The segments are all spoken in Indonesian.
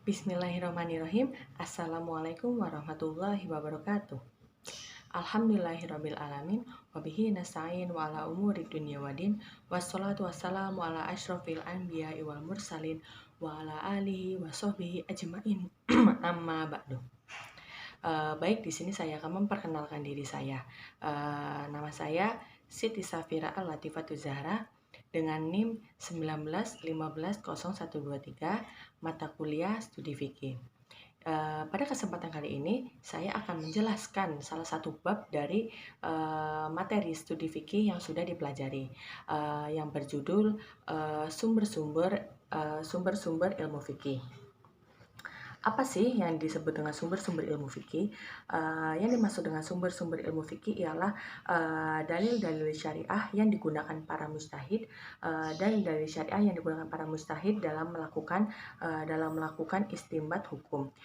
Bismillahirrahmanirrahim. Assalamualaikum warahmatullahi wabarakatuh. Alhamdulillahirabbil alamin wa bihi nasta'in wa ala umuri dunya waddin wassalatu wassalamu ala asyrofil anbiya'i wal mursalin wa ala alihi wa sahbihi ajmain. Amma ba'du. Baik, di sini saya akan memperkenalkan diri saya. Nama saya Siti Safira Al-Latifatu Zahra dengan NIM 19150123, mata kuliah studi fikih. Pada kesempatan kali ini saya akan menjelaskan salah satu bab dari materi studi fikih yang sudah dipelajari, yang berjudul sumber-sumber ilmu fikih. Apa sih yang disebut dengan sumber-sumber ilmu fikih? Yang dimaksud dengan sumber-sumber ilmu fikih ialah dalil-dalil syariah yang digunakan para mujtahid, dalil-dalil syariah yang digunakan para mujtahid dalam melakukan istinbat hukum.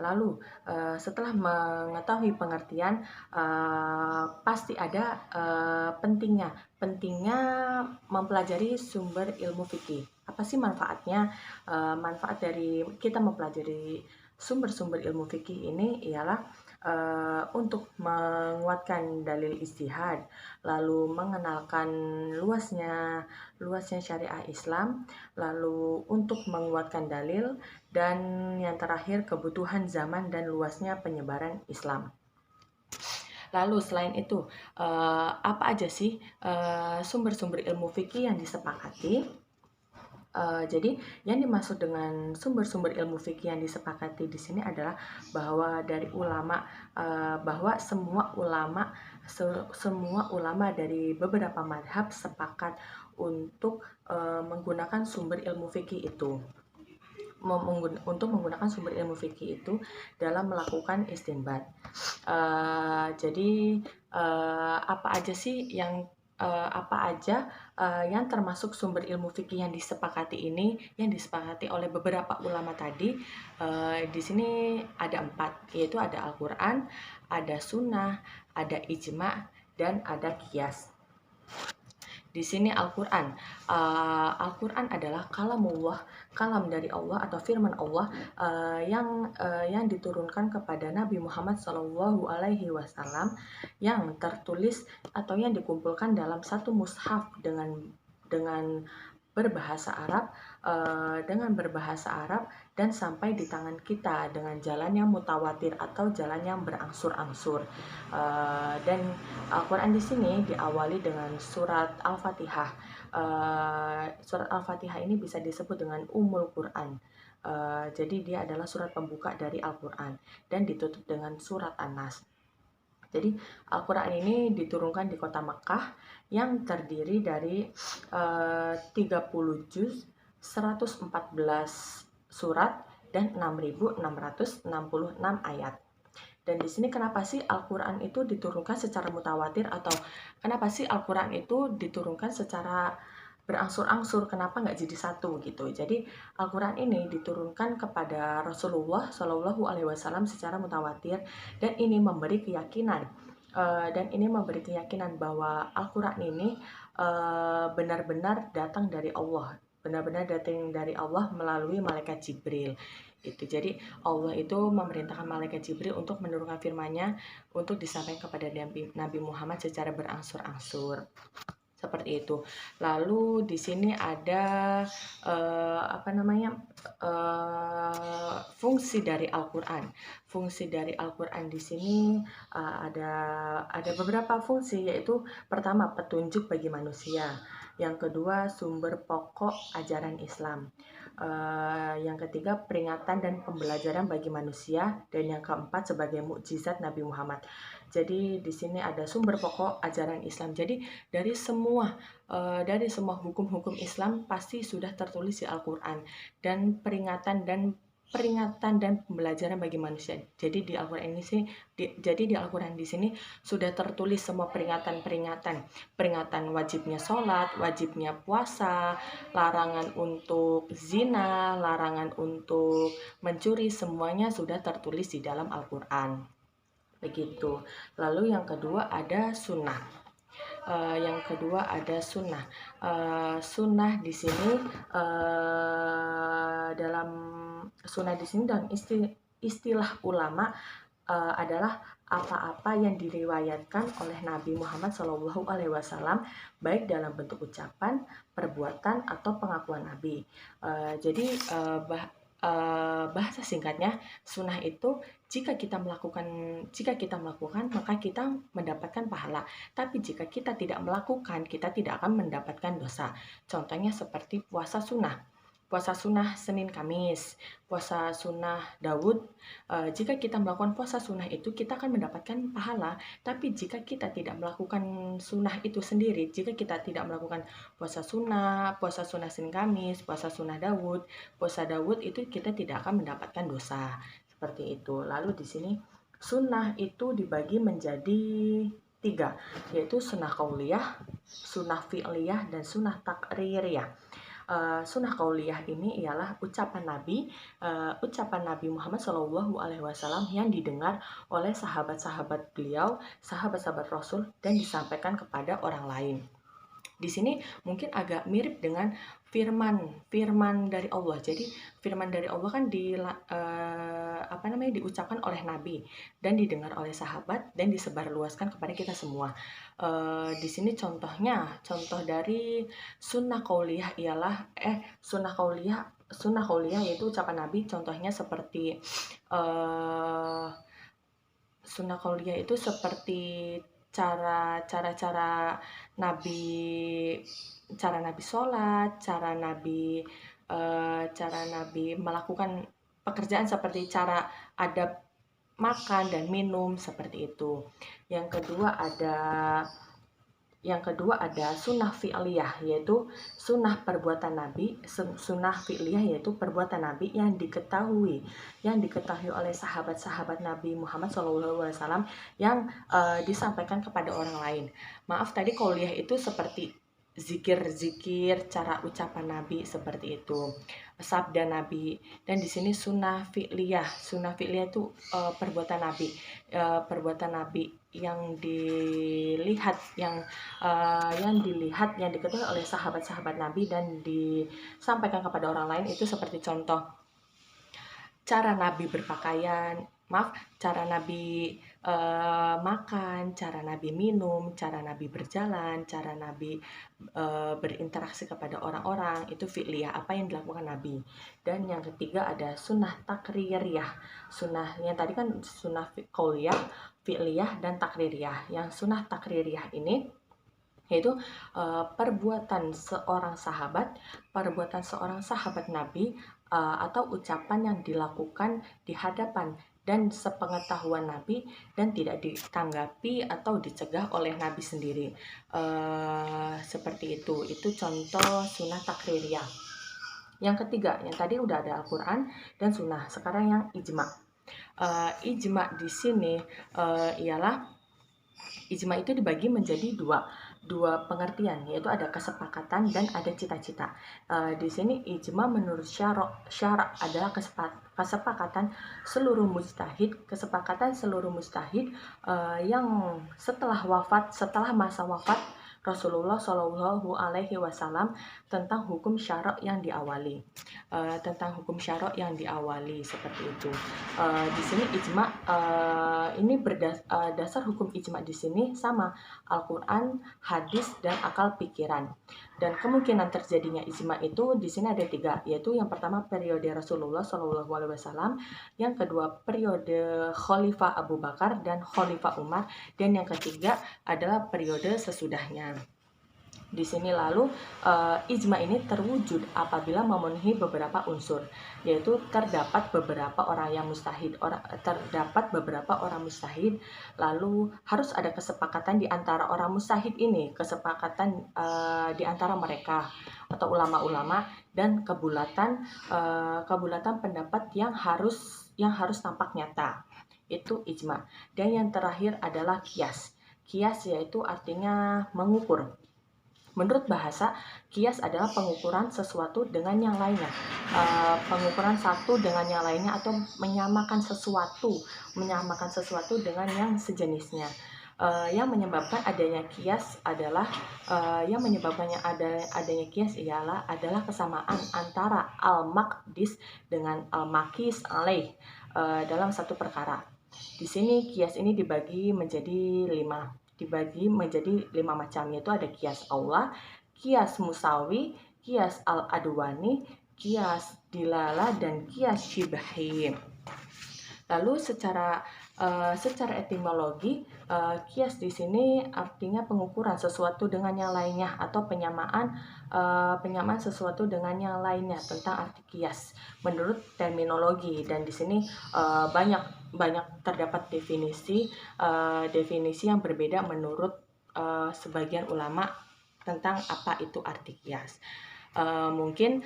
Lalu setelah mengetahui pengertian, pasti ada pentingnya mempelajari sumber ilmu fikih. Apa sih manfaatnya? Manfaat dari kita mempelajari sumber-sumber ilmu fikih ini ialah untuk menguatkan dalil ijtihad, lalu mengenalkan luasnya syariah Islam, lalu untuk menguatkan dalil, dan yang terakhir kebutuhan zaman dan luasnya penyebaran Islam. Lalu selain itu, apa aja sih sumber-sumber ilmu fikih yang disepakati? Jadi yang dimaksud dengan sumber-sumber ilmu fikih yang disepakati di sini adalah bahwa dari ulama, bahwa semua ulama dari beberapa madhab sepakat untuk menggunakan sumber ilmu fikih itu. Untuk menggunakan sumber ilmu fikih itu dalam melakukan istinbat. Jadi apa aja sih yang yang termasuk sumber ilmu fikih yang disepakati oleh beberapa ulama tadi? Di sini ada 4, yaitu ada Al-Quran, ada Sunnah, ada Ijma', dan ada Qiyas. Di sini Al-Quran. Al-Quran adalah kalamullah, kalam dari Allah atau firman Allah yang diturunkan kepada Nabi Muhammad SAW, yang tertulis atau yang dikumpulkan dalam satu mushaf dengan berbahasa Arab dan sampai di tangan kita dengan jalan yang mutawatir atau jalan yang berangsur-angsur. Dan Al-Quran di sini diawali dengan surat Al-Fatihah. Surat Al-Fatihah ini bisa disebut dengan Ummul Quran. Jadi dia adalah surat pembuka dari Al-Quran dan ditutup dengan surat An-Nas. Jadi Al-Quran ini diturunkan di kota Makkah yang terdiri dari 30 juz, 114 surat, dan 6.666 ayat. Dan di sini kenapa sih Al-Quran itu diturunkan secara mutawatir, atau kenapa sih Al-Quran itu diturunkan secara berangsur-angsur, kenapa nggak jadi satu gitu? Jadi Al-Quran ini diturunkan kepada Rasulullah SAW secara mutawatir, dan ini memberi keyakinan bahwa Al-Quran ini benar-benar datang dari Allah, melalui malaikat Jibril. Jadi Allah itu memerintahkan malaikat Jibril untuk menurunkan firman-Nya untuk disampaikan kepada Nabi Muhammad secara berangsur-angsur. Seperti itu. Lalu di sini ada fungsi dari Al-Quran. Fungsi dari Al-Quran di sini ada beberapa fungsi, yaitu pertama, petunjuk bagi manusia. Yang kedua, sumber pokok ajaran Islam. Yang ketiga, peringatan dan pembelajaran bagi manusia, dan yang keempat, sebagai mukjizat Nabi Muhammad. Jadi di sini ada sumber pokok ajaran Islam. Jadi dari semua hukum-hukum Islam pasti sudah tertulis di Al-Quran, dan peringatan dan pembelajaran bagi manusia. Jadi di Al-Quran di sini sudah tertulis semua peringatan wajibnya sholat, wajibnya puasa, larangan untuk zina, larangan untuk mencuri, semuanya sudah tertulis di dalam Al-Quran. Begitu. Lalu yang kedua ada sunnah. Sunnah di sini sunnah di sini dan istilah ulama adalah apa-apa yang diriwayatkan oleh Nabi Muhammad SAW, baik dalam bentuk ucapan, perbuatan, atau pengakuan Nabi. Jadi bahasa singkatnya, sunnah itu jika kita melakukan maka kita mendapatkan pahala. Tapi jika kita tidak melakukan, kita tidak akan mendapatkan dosa. Contohnya seperti puasa sunnah. Puasa sunnah Senin Kamis, puasa sunnah Daud. Jika kita melakukan puasa sunnah itu, kita akan mendapatkan pahala. Tapi jika kita tidak melakukan sunnah itu sendiri, jika kita tidak melakukan puasa sunnah Senin Kamis, puasa sunnah Daud, puasa Daud itu kita tidak akan mendapatkan dosa. Seperti itu. Lalu di sini sunnah itu dibagi menjadi 3, yaitu sunnah qauliyah, sunnah fi'liyah, dan sunnah takririyah. Sunnah qauliyah ini ialah ucapan Nabi Muhammad SAW yang didengar oleh sahabat-sahabat beliau, sahabat-sahabat Rasul, dan disampaikan kepada orang lain. Di sini mungkin agak mirip dengan firman dari Allah. Jadi firman dari Allah kan diucapkan oleh Nabi dan didengar oleh sahabat dan disebarluaskan kepada kita semua. Di sini contoh dari sunnah qauliyah ialah sunnah qauliyah yaitu ucapan Nabi. Contohnya seperti sunnah qauliyah itu seperti cara Nabi sholat, cara Nabi melakukan pekerjaan seperti cara adab makan dan minum, seperti itu. Yang kedua ada sunnah fi'liyah, yaitu sunnah perbuatan Nabi. Sunnah fi'liyah yaitu perbuatan Nabi yang diketahui oleh sahabat-sahabat Nabi Muhammad SAW yang disampaikan kepada orang lain. Maaf, tadi qauliyah itu seperti zikir, cara ucapan Nabi, seperti itu, sabda Nabi. Dan di sini sunnah fi'liyah itu perbuatan Nabi yang dilihat, yang diketahui oleh sahabat-sahabat Nabi dan disampaikan kepada orang lain. Itu seperti contoh cara Nabi berpakaian, cara Nabi makan, cara Nabi minum, cara Nabi berjalan, cara Nabi berinteraksi kepada orang-orang. Itu fi'liyah, apa yang dilakukan Nabi. Dan yang ketiga ada sunnah takririyah. Sunnah yang tadi kan sunnah qauliyah, fi'liyah, dan takririyah. Yang sunnah takririyah ini yaitu perbuatan seorang sahabat Nabi atau ucapan yang dilakukan di hadapan dan sepengetahuan Nabi dan tidak ditanggapi atau dicegah oleh Nabi sendiri. Seperti itu contoh sunnah takririyah. Yang ketiga, yang tadi udah ada Al-Quran dan sunnah. Sekarang yang ijma. Ijma di sini ialah ijma itu dibagi menjadi dua pengertian, yaitu ada kesepakatan dan ada cita-cita. Di sini ijma menurut syara adalah kesepakatan seluruh mujtahid yang setelah masa wafat Rasulullah Shallallahu Alaihi Wasallam tentang hukum syara' yang diawali, seperti itu. Di sini ijma ini dasar hukum ijma di sini sama Al-Quran, hadis, dan akal pikiran. Dan kemungkinan terjadinya ijma itu di sini ada 3, yaitu yang pertama periode Rasulullah Shallallahu Alaihi Wasallam, yang kedua periode Khalifah Abu Bakar dan Khalifah Umar, dan yang ketiga adalah periode sesudahnya. Di sini lalu ijma ini terwujud apabila memenuhi beberapa unsur, yaitu terdapat beberapa orang mujtahid, lalu harus ada kesepakatan di antara orang mujtahid ini, di antara mereka atau ulama-ulama, dan kebulatan pendapat yang harus tampak nyata. Itu ijma. Dan yang terakhir adalah qiyas. Qiyas yaitu artinya mengukur. Menurut bahasa, qiyas adalah pengukuran sesuatu dengan yang lainnya. Pengukuran satu dengan yang lainnya atau menyamakan sesuatu dengan yang sejenisnya. Yang menyebabkan adanya kias adalah adanya kias adalah kesamaan antara al-maqdis dengan al-maqis alaih dalam satu perkara. Di sini kias ini dibagi menjadi 5 macam, yaitu ada kias aula, kias musawi, kias al-adwani, kias dilala, dan kias syibhi. Lalu secara etimologi, kias di sini artinya pengukuran sesuatu dengan yang lainnya atau penyamaan sesuatu dengan yang lainnya tentang arti kias menurut terminologi. Dan di sini banyak terdapat definisi yang berbeda menurut sebagian ulama tentang apa itu arti kias. Mungkin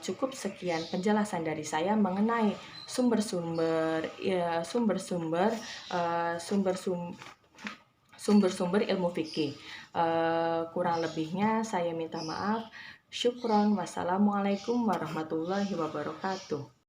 cukup sekian penjelasan dari saya mengenai sumber-sumber ilmu fikih. Kurang lebihnya saya minta maaf. Syukron. Wassalamualaikum warahmatullahi wabarakatuh.